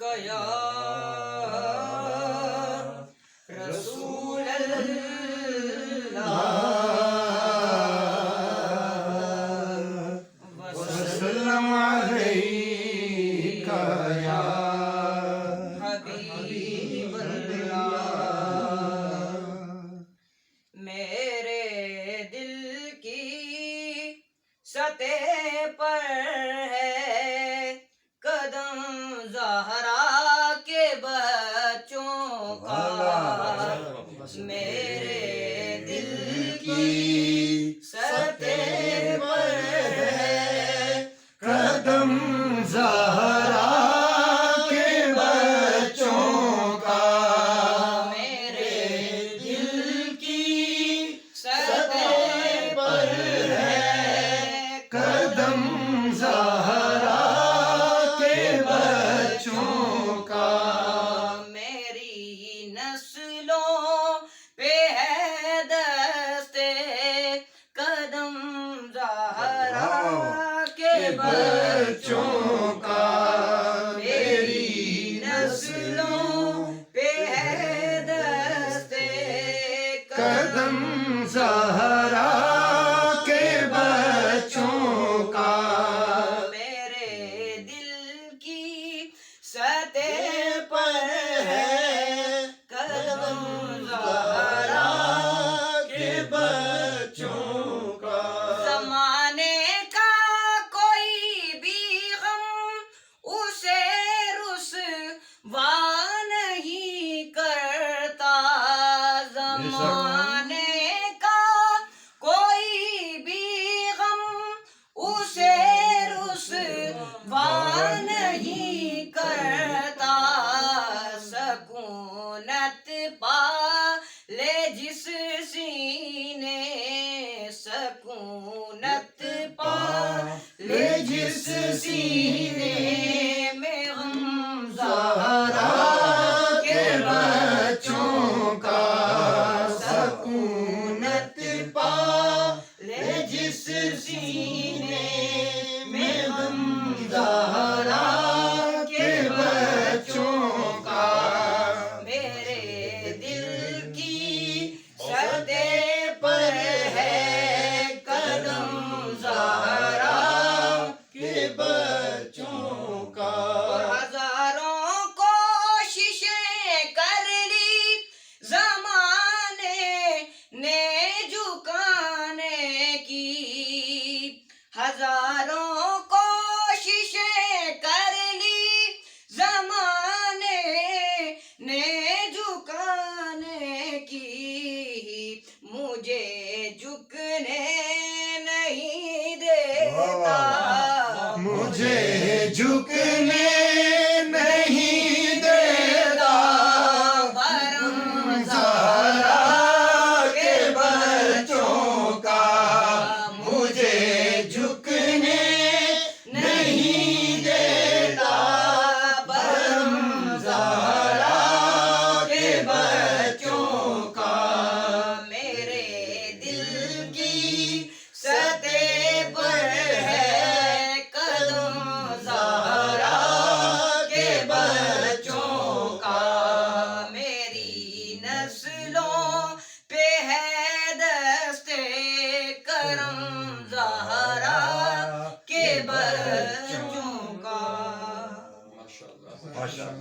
کا یا رسول اللہ وسلم علیکہ یا حبیب اللہ میرے دل کی سطح پر ہے قدم زہرا کے بچوں کا میرے دل کی سطح پر ہے قدم زہرا کے بچوں کا میرے دل کی سطح پر ہے قدم زہرا کے بچوں کا میری نسلوں پہ ہے دستے قدم زہرا کے بچوں کا میری نسلوں پہ ہے دستے قدم زہرا کے بچوں کا میرے دل کی سطح پر ہے قدم زہرا کے بچوں کا زمانے کا کوئی بھی غم اسے رسوا نہیں کرتا زمانے کا کوئی بھی غم اسے رسوا نہیں کرتا سکونت پا لے جس سینے سکونت پا لے جس سینے میں غم زہرا کے بچوں کا سکونت پا لے جس سینے میں غم زہرا کے بچوں کا میرے دل کی سطح پر ہے قدم زہرا کے بچوں کا اور ہزاروں کوششیں کر لی زمانے نے جھکانے کی ہزاروں کوششیں کر لی زمانے نے جھکانے کی مجھے جھکنے نہیں دیتا مجھے جھکنے نہیں دیتا برم زہرا کے بچوں کا مجھے جھکنے نہیں دیتا برم زہرا کے بچوں کا میرے دل کی سطح پر ہے قدم زہرا کے بچوں کا میری نسلوں پہ ہے دستے کرم زہرا کے بچوں کا ماشاءاللہ